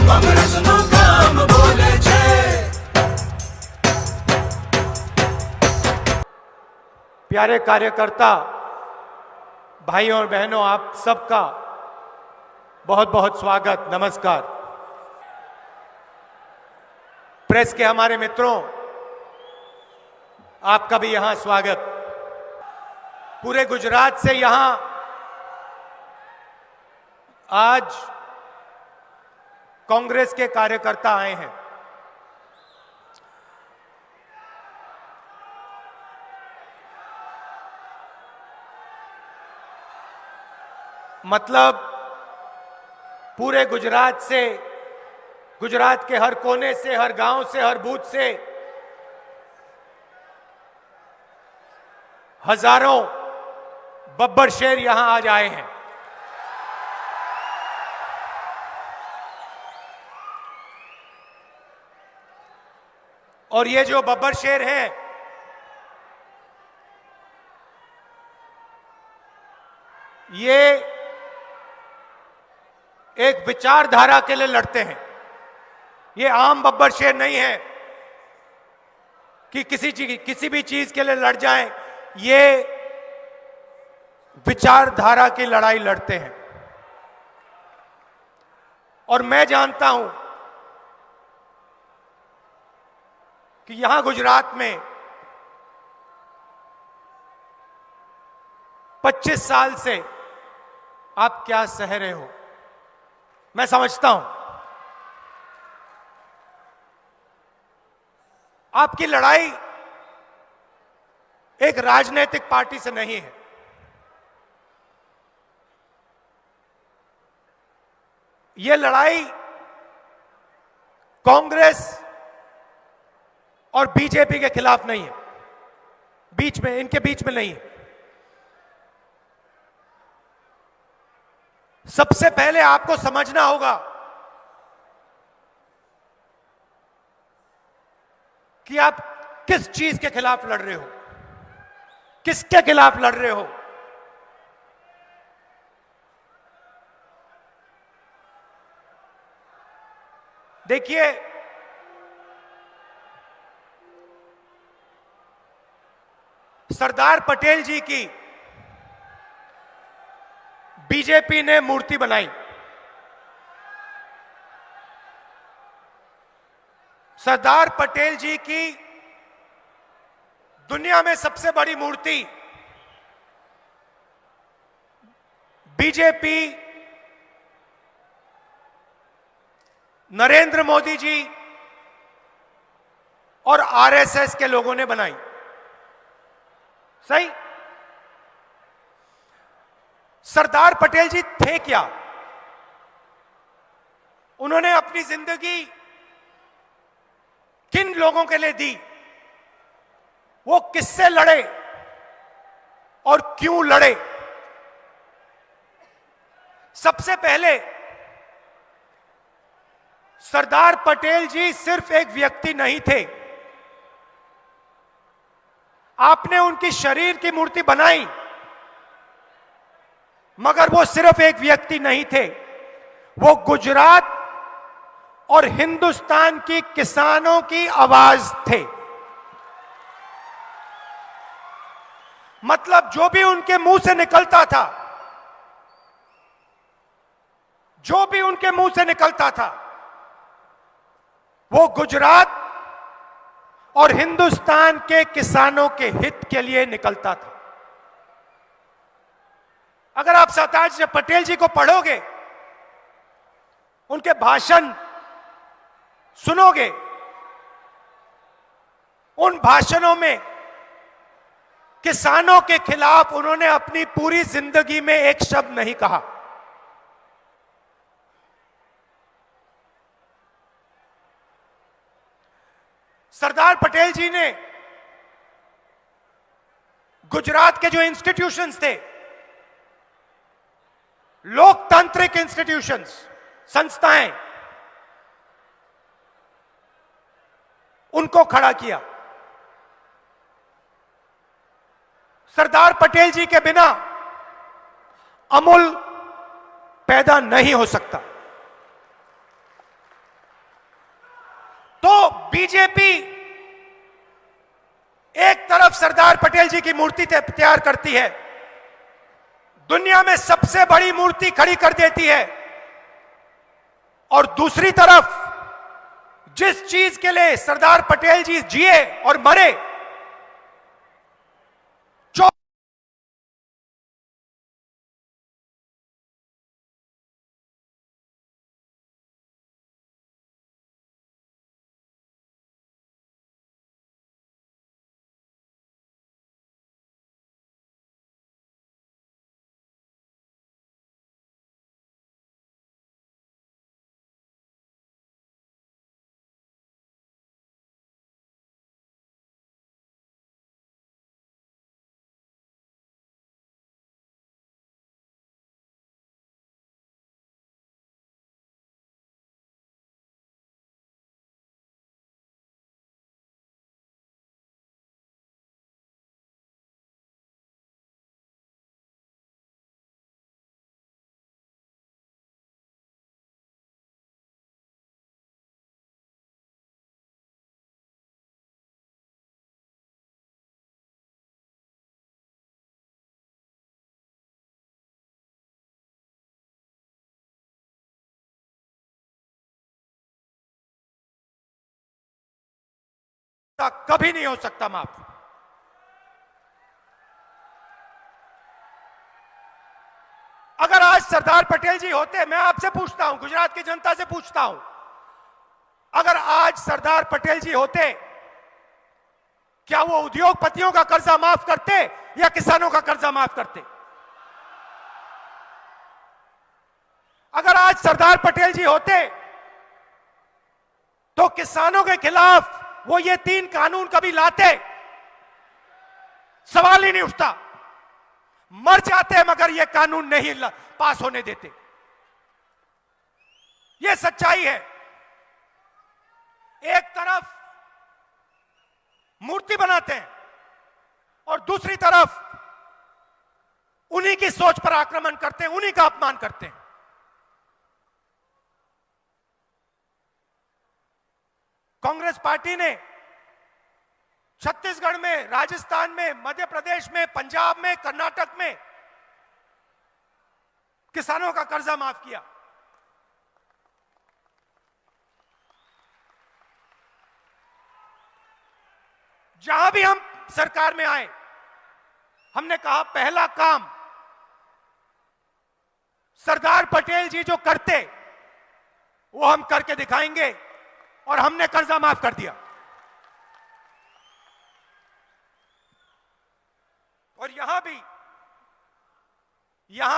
કોંગ્રેસનું કામ બોલે છે। प्यारे कार्यकर्ता भाइयों और बहनों, आप सबका बहुत बहुत स्वागत, नमस्कार। प्रेस के हमारे मित्रों, आपका भी यहां स्वागत। पूरे गुजरात से यहां आज कांग्रेस के कार्यकर्ता आए हैं। मतलब पूरे गुजरात से, गुजरात के हर कोने से, हर गांव से, हर बूथ से हजारों बब्बर शेर यहां आज आए हैं। और ये जो बब्बर शेर हैं, ये एक विचारधारा के लिए लड़ते हैं। ये आम बब्बर शेर नहीं है कि किसी भी चीज के लिए लड़ जाएं। ये विचारधारा की लड़ाई लड़ते हैं। और मैं जानता हूं कि यहां गुजरात में 25 साल से आप क्या सह रहे हो, मैं समझता हूं। आपकी लड़ाई एक राजनीतिक पार्टी से नहीं है। यह लड़ाई कांग्रेस और बीजेपी के खिलाफ नहीं है, बीच में, इनके बीच में नहीं है। सबसे पहले आपको समझना होगा कि आप किस चीज के खिलाफ लड़ रहे हो, किसके खिलाफ लड़ रहे हो। देखिए, सरदार पटेल जी की बीजेपी ने मूर्ति बनाई। सरदार पटेल जी की दुनिया में सबसे बड़ी मूर्ति बीजेपी, नरेंद्र मोदी जी और आरएसएस के लोगों ने बनाई। सही? सरदार पटेल जी थे क्या? उन्होंने अपनी जिंदगी किन लोगों के लिए दी? वो किससे लड़े और क्यों लड़े? सबसे पहले सरदार पटेल जी सिर्फ एक व्यक्ति नहीं थे। आपने उनकी शरीर की मूर्ति बनाई, मगर वो सिर्फ एक व्यक्ति नहीं थे। वो गुजरात और हिंदुस्तान की किसानों की आवाज थे। मतलब जो भी उनके मुंह से निकलता था, जो भी उनके मुंह से निकलता था, वो गुजरात और हिंदुस्तान के किसानों के हित के लिए निकलता था। अगर आप सरदार पटेल जी को पढ़ोगे, उनके भाषण सुनोगे, उन भाषणों में किसानों के खिलाफ उन्होंने अपनी पूरी जिंदगी में एक शब्द नहीं कहा। सरदार पटेल जी ने गुजरात के जो इंस्टीट्यूशंस थे, लोकतांत्रिक इंस्टीट्यूशंस, संस्थाएं, उनको खड़ा किया। सरदार पटेल जी के बिना अमूल पैदा नहीं हो सकता। बीजेपी एक तरफ सरदार पटेल जी की मूर्ति तैयार करती है, दुनिया में सबसे बड़ी मूर्ति खड़ी कर देती है, और दूसरी तरफ जिस चीज के लिए सरदार पटेल जी जिए और मरे, कभी नहीं हो सकता माफ। अगर आज सरदार पटेल जी होते, मैं आपसे पूछता हूं, गुजरात की जनता से पूछता हूं, अगर आज सरदार पटेल जी होते, क्या वो उद्योगपतियों का कर्जा माफ करते या किसानों का कर्जा माफ करते? अगर आज सरदार पटेल जी होते तो किसानों के खिलाफ वो ये 3 कानून कभी लाते? सवाल ही नहीं उठता। मर जाते मगर ये कानून नहीं पास होने देते। ये सच्चाई है। एक तरफ मूर्ति बनाते हैं और दूसरी तरफ उन्हीं की सोच पर आक्रमण करते हैं, उन्हीं का अपमान करते हैं। कांग्रेस पार्टी ने छत्तीसगढ़ में, राजस्थान में, मध्य प्रदेश में, पंजाब में, कर्नाटक में किसानों का कर्जा माफ किया। जहां भी हम सरकार में आए, हमने कहा पहला काम सरदार पटेल जी जो करते वो हम करके दिखाएंगे, और हमने कर्जा माफ कर दिया। और यहां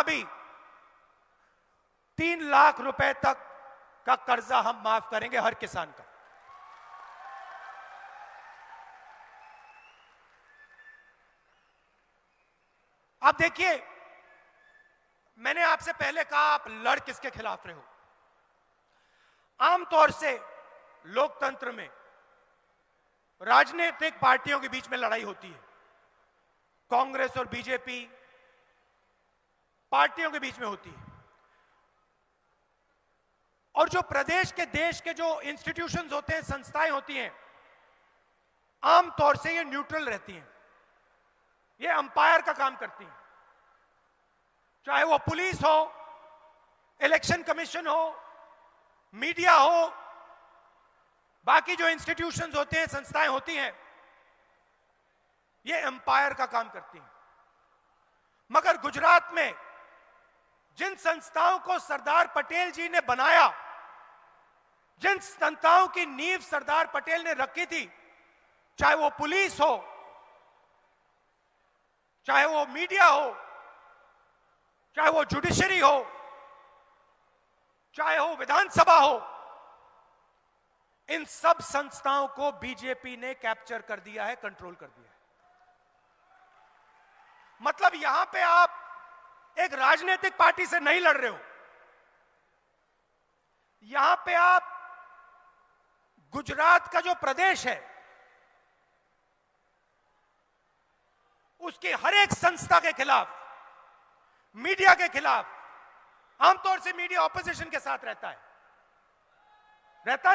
भी 3 लाख रुपए तक का कर्जा हम माफ करेंगे हर किसान का। आप देखिए, मैंने आपसे पहले कहा आप लड़ किसके खिलाफ रहे हो। आमतौर से लोकतंत्र में राजनीतिक पार्टियों के बीच में लड़ाई होती है। कांग्रेस और बीजेपी पार्टियों के बीच में होती है, और जो प्रदेश के, देश के जो इंस्टीट्यूशंस होते हैं, संस्थाएं होती हैं, आमतौर से ये न्यूट्रल रहती हैं। ये अंपायर का काम करती हैं। चाहे वो पुलिस हो, इलेक्शन कमीशन हो, मीडिया हो, बाकी जो इंस्टीट्यूशंस होते हैं, संस्थाएं होती हैं, ये एम्पायर का काम करती हैं। मगर गुजरात में जिन संस्थाओं को सरदार पटेल जी ने बनाया, जिन संस्थाओं की नींव सरदार पटेल ने रखी थी, चाहे वो पुलिस हो, चाहे वो मीडिया हो, चाहे वो जुडिशरी हो, चाहे वो विधानसभा हो, इन सब संस्थाओं को बीजेपी ने कैप्चर कर दिया है, कंट्रोल कर दिया है। मतलब यहां पे आप एक राजनीतिक पार्टी से नहीं लड़ रहे हो, यहां पे आप गुजरात का जो प्रदेश है उसकी हर एक संस्था के खिलाफ, मीडिया के खिलाफ, आमतौर से मीडिया ऑपोजिशन के साथ रहता है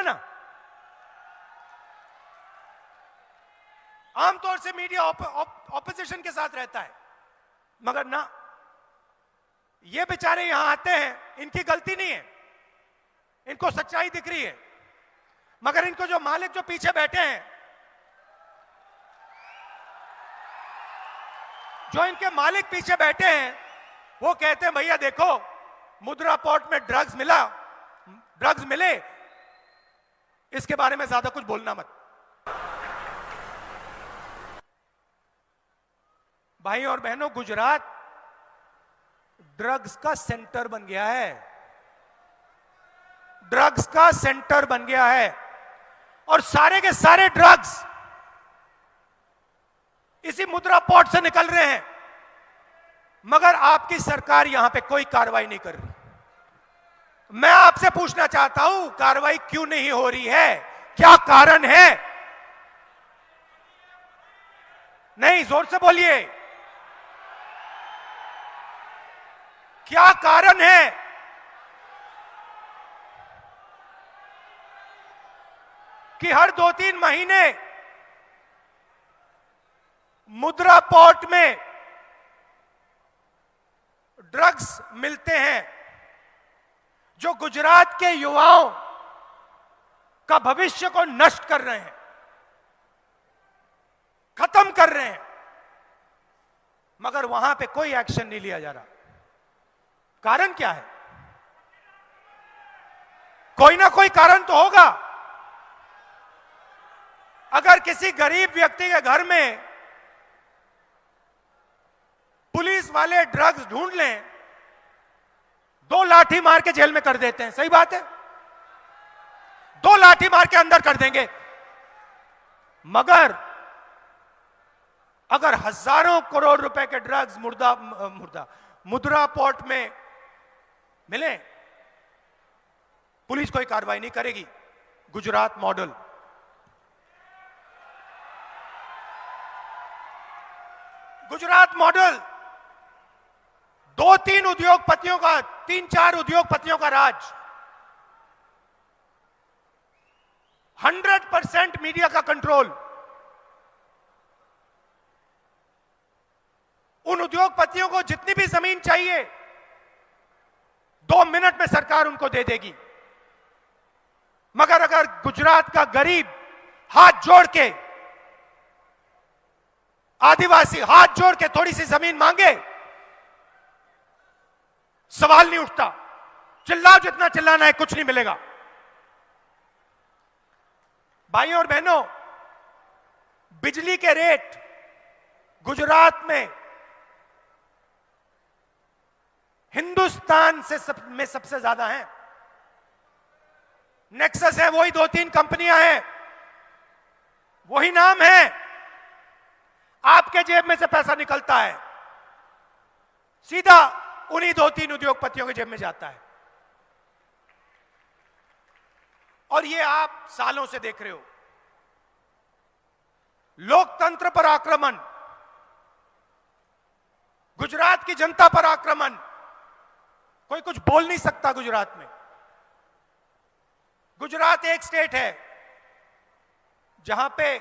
ना, आमतौर से मीडिया ऑपोजिशन के साथ रहता है, मगर ना, ये बेचारे यहां आते हैं, इनकी गलती नहीं है, इनको सच्चाई दिख रही है, मगर इनको जो मालिक जो पीछे बैठे हैं, जो इनके मालिक पीछे बैठे हैं, वो कहते हैं भैया देखो मुद्रा पोर्ट में ड्रग्स मिले, इसके बारे में ज्यादा कुछ बोलना मत। भाई और बहनों, गुजरात ड्रग्स का सेंटर बन गया है, ड्रग्स का सेंटर बन गया है, और सारे के सारे ड्रग्स इसी मुद्रा पोर्ट से निकल रहे हैं, मगर आपकी सरकार यहां पे कोई कार्रवाई नहीं कर रही। मैं आपसे पूछना चाहता हूं, कार्रवाई क्यों नहीं हो रही है? क्या कारण है? नहीं, जोर से बोलिए, क्या कारण है? कि हर 2-3 महीने मुद्रा पोर्ट में ड्रग्स मिलते हैं, जो गुजरात के युवाओं का भविष्य को नष्ट कर रहे हैं, खत्म कर रहे हैं, मगर वहां पे कोई एक्शन नहीं लिया जा रहा। कारण क्या है? कोई ना कोई कारण तो होगा। अगर किसी गरीब व्यक्ति के घर में पुलिस वाले ड्रग्स ढूंढ लें, 2 लाठी मार के जेल में कर देते हैं, सही बात है, 2 लाठी मार के अंदर कर देंगे, मगर अगर हजारों करोड़ रुपए के ड्रग्स मुद्रा पोर्ट में मिले, पुलिस कोई कार्रवाई नहीं करेगी। गुजरात मॉडल, गुजरात मॉडल 2-3 उद्योगपतियों का, 3-4 उद्योगपतियों का राज, 100% मीडिया का कंट्रोल। उन उद्योगपतियों को जितनी भी जमीन चाहिए 2 मिनट में सरकार उनको दे देगी, मगर अगर गुजरात का गरीब हाथ जोड़ के, आदिवासी हाथ जोड़ के थोड़ी सी जमीन मांगे, सवाल नहीं उठता, चिल्लाओ जितना चिल्लाना है, कुछ नहीं मिलेगा। भाइयों और बहनों, बिजली के रेट गुजरात में हिंदुस्तान में सबसे ज्यादा हैं। नेक्सस है, वही 2-3 कंपनियां हैं, वही नाम है, आपके जेब में से पैसा निकलता है, सीधा उन्हीं 2-3 उद्योगपतियों के जेब में जाता है। और ये आप सालों से देख रहे हो। लोकतंत्र पर आक्रमण, गुजरात की जनता पर आक्रमण, कोई कुछ बोल नहीं सकता गुजरात में। गुजरात एक स्टेट है जहां पे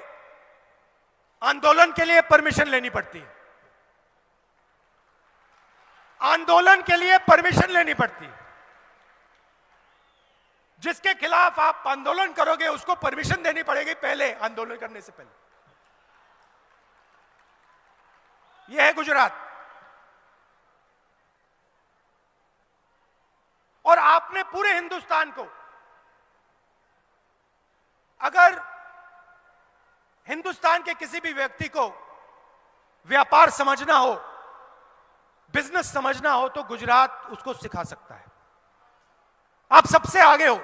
आंदोलन के लिए परमिशन लेनी पड़ती है, आंदोलन के लिए परमिशन लेनी पड़ती है। जिसके खिलाफ आप आंदोलन करोगे उसको परमिशन देनी पड़ेगी पहले, आंदोलन करने से पहले। यह है गुजरात। और आपने पूरे हिंदुस्तान को, अगर हिंदुस्तान के किसी भी व्यक्ति को व्यापार समझना हो, बिजनेस समझना हो, तो गुजरात उसको सिखा सकता है। आप सबसे आगे हो,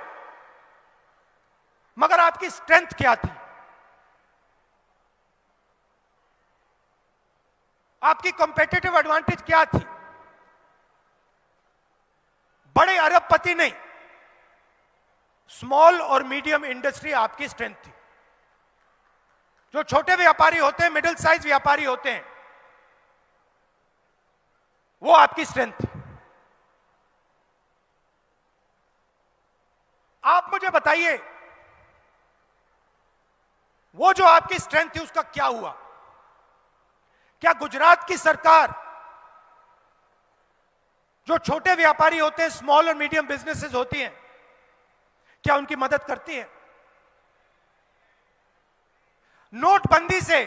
मगर आपकी स्ट्रेंथ क्या थी? आपकी कॉम्पिटिटिव एडवांटेज क्या थी? बड़े अरबपति नहीं, स्मॉल और मीडियम इंडस्ट्री आपकी स्ट्रेंथ थी। जो छोटे व्यापारी होते हैं, मिडिल साइज व्यापारी होते हैं, वो आपकी स्ट्रेंथ थी। आप मुझे बताइए, वो जो आपकी स्ट्रेंथ थी उसका क्या हुआ? क्या गुजरात की सरकार जो छोटे व्यापारी होते हैं, स्मॉल और मीडियम बिजनेसेस होती हैं, क्या उनकी मदद करती है? नोटबंदी से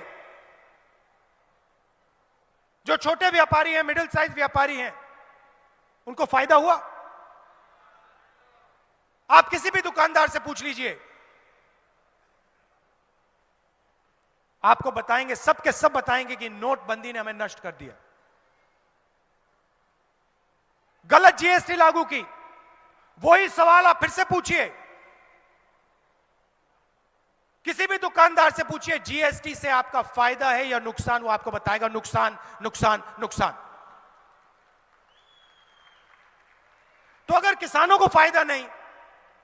जो छोटे व्यापारी हैं, मिडिल साइज व्यापारी हैं, उनको फायदा हुआ? आप किसी भी दुकानदार से पूछ लीजिए, आपको बताएंगे, सब के सब बताएंगे कि नोटबंदी ने हमें नष्ट कर दिया। गलत जीएसटी लागू की, वही सवाल आप फिर से पूछिए, किसी भी दुकानदार से पूछिए जीएसटी से आपका फायदा है या नुकसान, वो आपको बताएगा नुकसान, नुकसान, नुकसान। तो अगर किसानों को फायदा नहीं,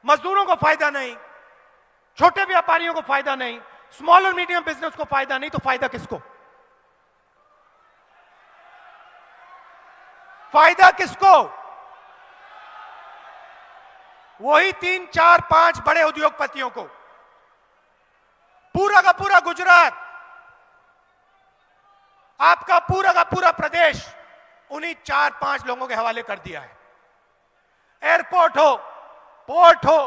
मजदूरों को फायदा नहीं, छोटे व्यापारियों को फायदा नहीं, स्मॉल और मीडियम बिजनेस को फायदा नहीं, तो फायदा किसको? फायदा किसको? वही 3, 4, 5 बड़े उद्योगपतियों को। पूरा का पूरा गुजरात, आपका पूरा का पूरा प्रदेश उन्हीं 4-5 लोगों के हवाले कर दिया है। एयरपोर्ट हो, पोर्ट हो,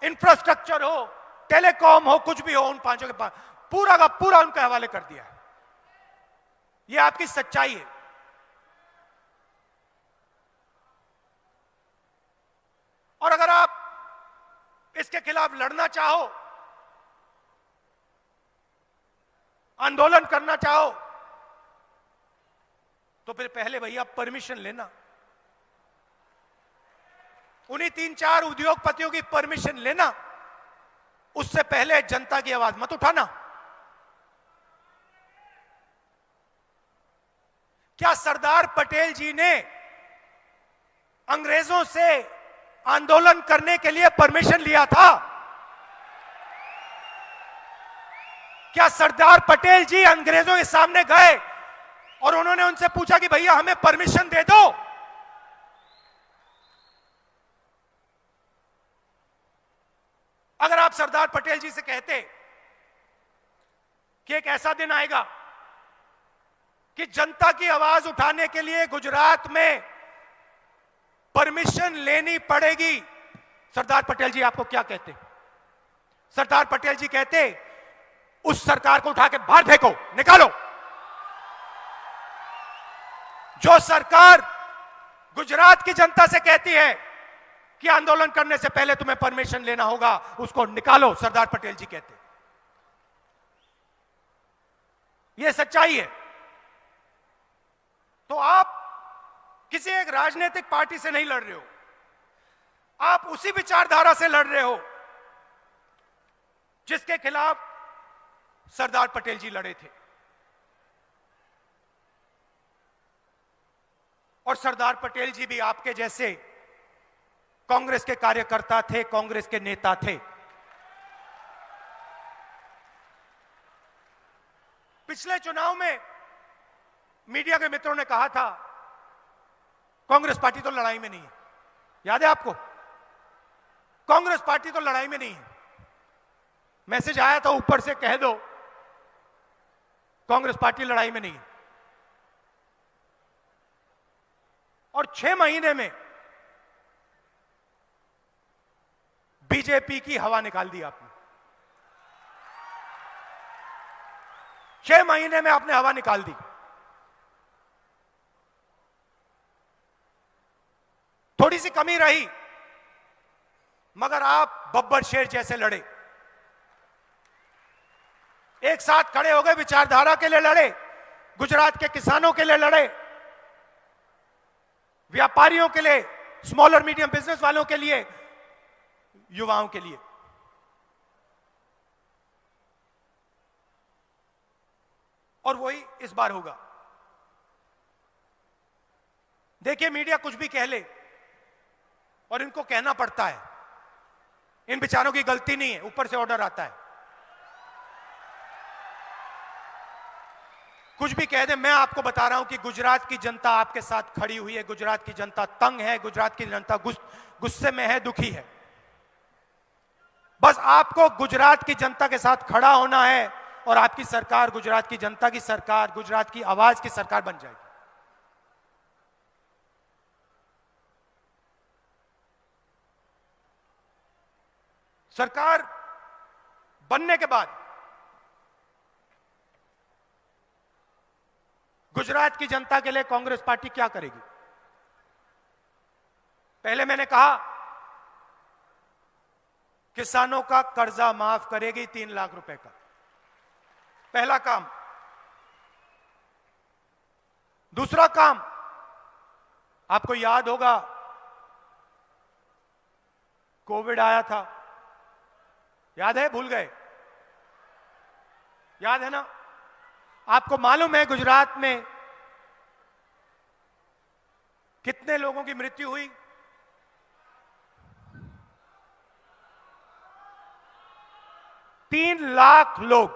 इंफ्रास्ट्रक्चर हो, टेलीकॉम हो, कुछ भी हो, उन 5 के पास पूरा का पूरा उनके हवाले कर दिया है। यह आपकी सच्चाई है। और अगर आप इसके खिलाफ लड़ना चाहो, आंदोलन करना चाहो, तो फिर पहले भैया परमिशन लेना, उन्हीं 3-4 उद्योगपतियों की परमिशन लेना, उससे पहले जनता की आवाज मत उठाना। क्या सरदार पटेल जी ने अंग्रेजों से आंदोलन करने के लिए परमिशन लिया था? क्या सरदार पटेल जी अंग्रेजों के सामने गए और उन्होंने उनसे पूछा कि भैया हमें परमिशन दे दो? अगर आप सरदार पटेल जी से कहते कि एक ऐसा दिन आएगा कि जनता की आवाज उठाने के लिए गुजरात में परमिशन लेनी पड़ेगी, सरदार पटेल जी आपको क्या कहते? सरदार पटेल जी कहते उस सरकार को उठा के बाहर फेंको, निकालो। जो सरकार गुजरात की जनता से कहती है कि आंदोलन करने से पहले तुम्हें परमिशन लेना होगा, उसको निकालो, सरदार पटेल जी कहते। यह सच्चाई है। तो आप किसी एक राजनीतिक पार्टी से नहीं लड़ रहे हो, आप उसी विचारधारा से लड़ रहे हो जिसके खिलाफ सरदार पटेल जी लड़े थे। और सरदार पटेल जी भी आपके जैसे कांग्रेस के कार्यकर्ता थे, कांग्रेस के नेता थे। पिछले चुनाव में मीडिया के मित्रों ने कहा था कांग्रेस पार्टी तो लड़ाई में नहीं है। याद है आपको? कांग्रेस पार्टी तो लड़ाई में नहीं है। मैसेज आया था ऊपर से, कह दो कांग्रेस पार्टी लड़ाई में नहीं है। और 6 महीने में बीजेपी की हवा निकाल दी आपने। 6 महीने में आपने हवा निकाल दी। थोड़ी सी कमी रही, मगर आप बब्बर शेर जैसे लड़े, एक साथ खड़े हो गए, विचारधारा के लिए लड़े, गुजरात के किसानों के लिए लड़े, व्यापारियों के लिए, स्मॉल और मीडियम बिजनेस वालों के लिए, युवाओं के लिए। और वही इस बार होगा। देखिए, मीडिया कुछ भी कह ले और इनको कहना पड़ता है, इन बेचारों की गलती नहीं है, ऊपर से ऑर्डर आता है। कुछ भी कह दे, मैं आपको बता रहा हूं कि गुजरात की जनता आपके साथ खड़ी हुई है। गुजरात की जनता तंग है, गुजरात की जनता गुस्से में है, दुखी है। बस आपको गुजरात की जनता के साथ खड़ा होना है और आपकी सरकार गुजरात की जनता की सरकार, गुजरात की आवाज की सरकार बन जाएगी। सरकार बनने के बाद गुजरात की जनता के लिए कांग्रेस पार्टी क्या करेगी? पहले मैंने कहा किसानों का कर्जा माफ करेगी 3 लाख रुपए का, पहला काम। दूसरा काम, आपको याद होगा कोविड आया था, याद है? भूल गए? याद है ना? आपको मालूम है गुजरात में कितने लोगों की मृत्यु हुई? 3 लाख लोग,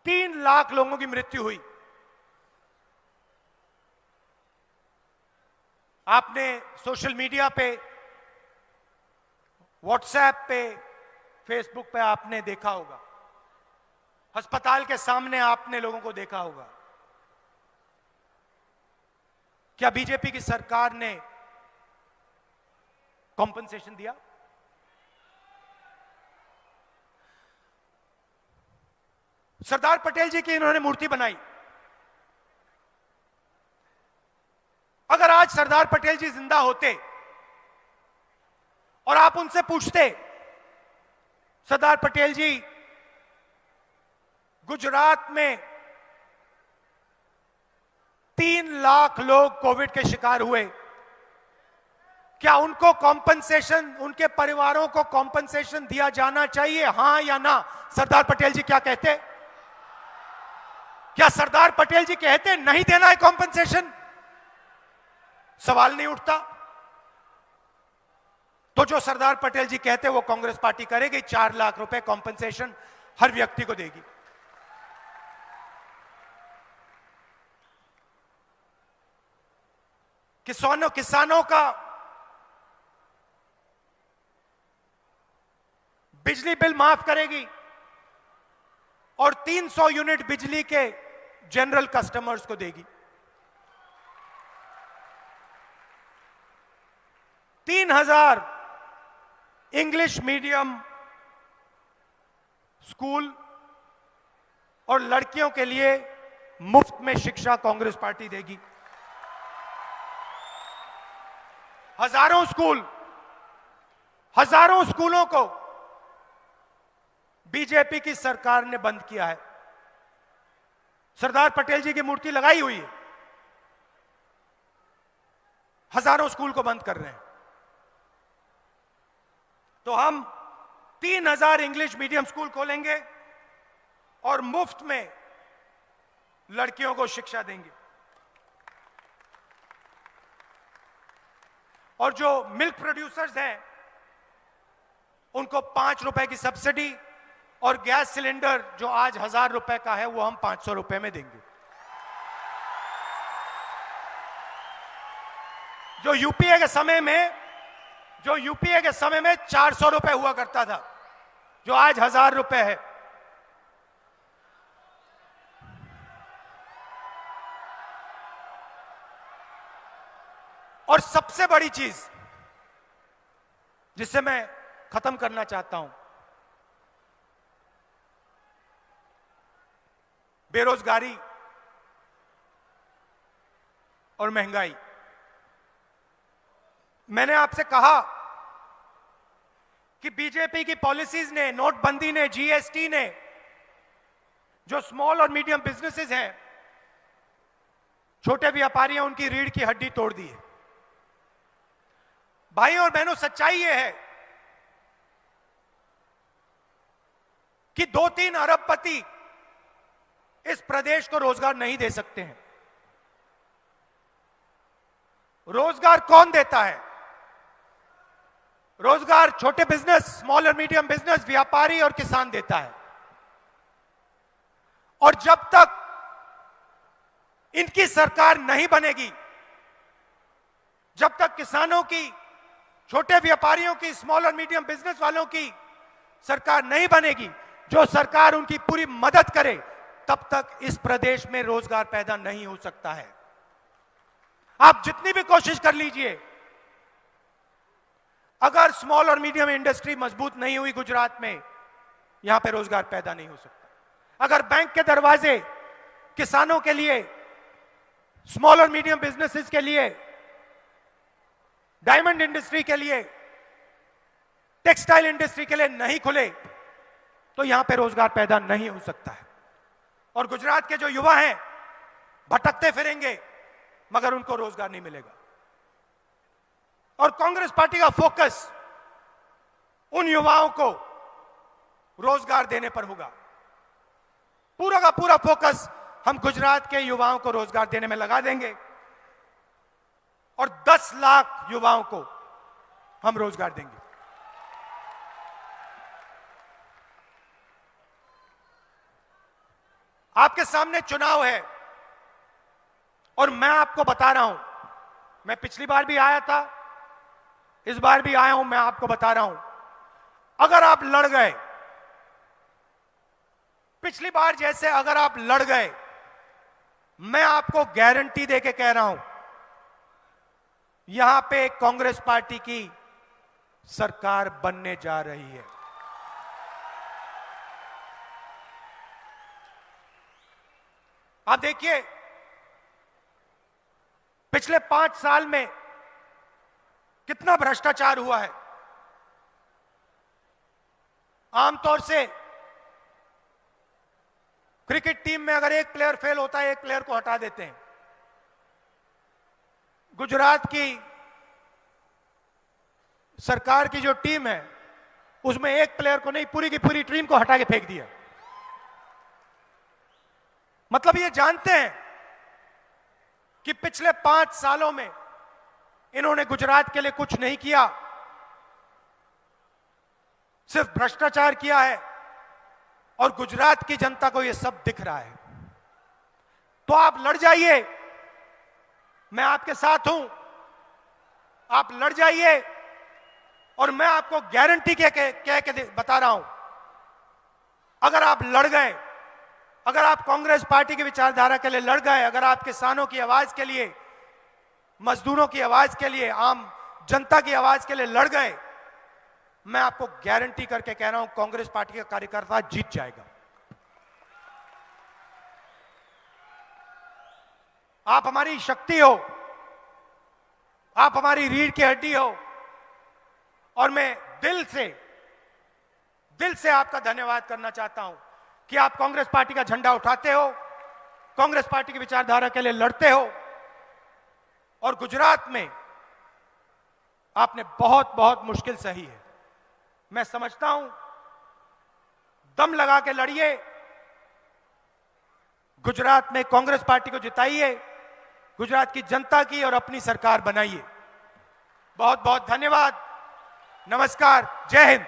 3 लाख लोगों की मृत्यु हुई। आपने सोशल मीडिया पे, व्हाट्सएप पे, फेसबुक पे आपने देखा होगा, अस्पताल के सामने आपने लोगों को देखा होगा। क्या बीजेपी की सरकार ने कॉम्पनसेशन दिया? सरदार पटेल जी की इन्होंने मूर्ति बनाई। अगर आज सरदार पटेल जी जिंदा होते और आप उनसे पूछते, सरदार पटेल जी गुजरात में 3 लाख लोग कोविड के शिकार हुए, क्या उनको कॉम्पनसेशन, उनके परिवारों को कॉम्पनसेशन दिया जाना चाहिए, हां या ना? सरदार पटेल जी क्या कहते? क्या सरदार पटेल जी कहते नहीं देना है कॉम्पनसेशन? सवाल नहीं उठता। तो जो सरदार पटेल जी कहते वो कांग्रेस पार्टी करेगी, 4 लाख रुपए कॉम्पनसेशन हर व्यक्ति को देगी। किसानों का बिजली बिल माफ करेगी और 300 यूनिट बिजली के जनरल कस्टमर्स को देगी। 3000 इंग्लिश मीडियम स्कूल और लड़कियों के लिए मुफ्त में शिक्षा कांग्रेस पार्टी देगी। हजारों स्कूलों को बीजेपी की सरकार ने बंद किया है। सरदार पटेल जी की मूर्ति लगाई हुई है, हजारों स्कूल को बंद कर रहे हैं। तो हम 3000 इंग्लिश मीडियम स्कूल खोलेंगे और मुफ्त में लड़कियों को शिक्षा देंगे। और जो मिल्क प्रोड्यूसर्स हैं उनको 5 रुपए की सब्सिडी और गैस सिलेंडर जो आज 1000 रुपए का है वो हम 500 रुपए में देंगे। जो यूपीए के समय में 400 रुपए हुआ करता था, जो आज 1000 रुपए है। और सबसे बड़ी चीज जिससे मैं खत्म करना चाहता हूं, बेरोजगारी और महंगाई। मैंने आपसे कहा कि बीजेपी की पॉलिसीज ने, नोटबंदी ने, जीएसटी ने जो स्मॉल और मीडियम बिजनेसेस हैं, छोटे व्यापारी हैं, उनकी रीढ़ की हड्डी तोड़ दी है। भाई और बहनों, सच्चाई यह है कि 2-3 अरबपति इस प्रदेश को रोजगार नहीं दे सकते हैं। रोजगार कौन देता है? रोजगार छोटे बिजनेस, स्मॉल और मीडियम बिजनेस, व्यापारी और किसान देता है। और जब तक इनकी सरकार नहीं बनेगी, जब तक किसानों की छोटे व्यापारियों की, स्मॉल और मीडियम बिजनेस वालों की सरकार नहीं बनेगी, जो सरकार उनकी पूरी मदद करे, तब तक इस प्रदेश में रोजगार पैदा नहीं हो सकता है। आप जितनी भी कोशिश कर लीजिए, अगर स्मॉल और मीडियम इंडस्ट्री मजबूत नहीं हुई गुजरात में, यहां पे रोजगार पैदा नहीं हो सकता। अगर बैंक के दरवाजे किसानों के लिए, स्मॉल और मीडियम बिजनेसेस के लिए, डायमंड इंडस्ट्री के लिए, टेक्सटाइल इंडस्ट्री के लिए नहीं खुले, तो यहां पे रोजगार पैदा नहीं हो सकता है। और गुजरात के जो युवा हैं भटकते फिरेंगे, मगर उनको रोजगार नहीं मिलेगा। और कांग्रेस पार्टी का फोकस उन युवाओं को रोजगार देने पर होगा। पूरा का पूरा फोकस हम गुजरात के युवाओं को रोजगार देने में लगा देंगे और 10 लाख युवाओं को हम रोजगार देंगे। आपके सामने चुनाव है और मैं आपको बता रहा हूं, मैं पिछली बार भी आया था, इस बार भी आया हूं, मैं आपको बता रहा हूं, अगर आप लड़ गए, पिछली बार जैसे अगर आप लड़ गए, मैं आपको गारंटी देके कह रहा हूं, यहां पे कांग्रेस पार्टी की सरकार बनने जा रही है। आप देखिए, पिछले 5 साल में कितना भ्रष्टाचार हुआ है। आमतौर से क्रिकेट टीम में अगर एक प्लेयर फेल होता है, एक प्लेयर को हटा देते हैं। गुजरात की सरकार की जो टीम है, उसमें एक प्लेयर को नहीं, पूरी की पूरी टीम को हटा के फेंक दिया। मतलब ये जानते हैं कि पिछले 5 सालों में इन्होंने गुजरात के लिए कुछ नहीं किया, सिर्फ भ्रष्टाचार किया है, और गुजरात की जनता को यह सब दिख रहा है। तो आप लड़ जाइए, मैं आपके साथ हूं, आप लड़ जाइए, और मैं आपको गारंटी कह के बता रहा हूं, अगर आप लड़ गए, अगर आप कांग्रेस पार्टी की विचारधारा के लिए लड़ गए, अगर आप किसानों की आवाज के लिए, मजदूरों की आवाज के लिए, आम जनता की आवाज के लिए लड़ गए, मैं आपको गारंटी करके कह रहा हूं, कांग्रेस पार्टी का कार्यकर्ता जीत जाएगा। आप हमारी शक्ति हो, आप हमारी रीढ़ की हड्डी हो, और मैं दिल से आपका धन्यवाद करना चाहता हूं कि आप कांग्रेस पार्टी का झंडा उठाते हो, कांग्रेस पार्टी की विचारधारा के लिए लड़ते हो, और गुजरात में आपने बहुत बहुत मुश्किल सही है। मैं समझता हूं, दम लगा के लड़िए, गुजरात में कांग्रेस पार्टी को जिताइए, गुजरात की जनता की और अपनी सरकार बनाइए। बहुत बहुत धन्यवाद, नमस्कार, जय हिंद।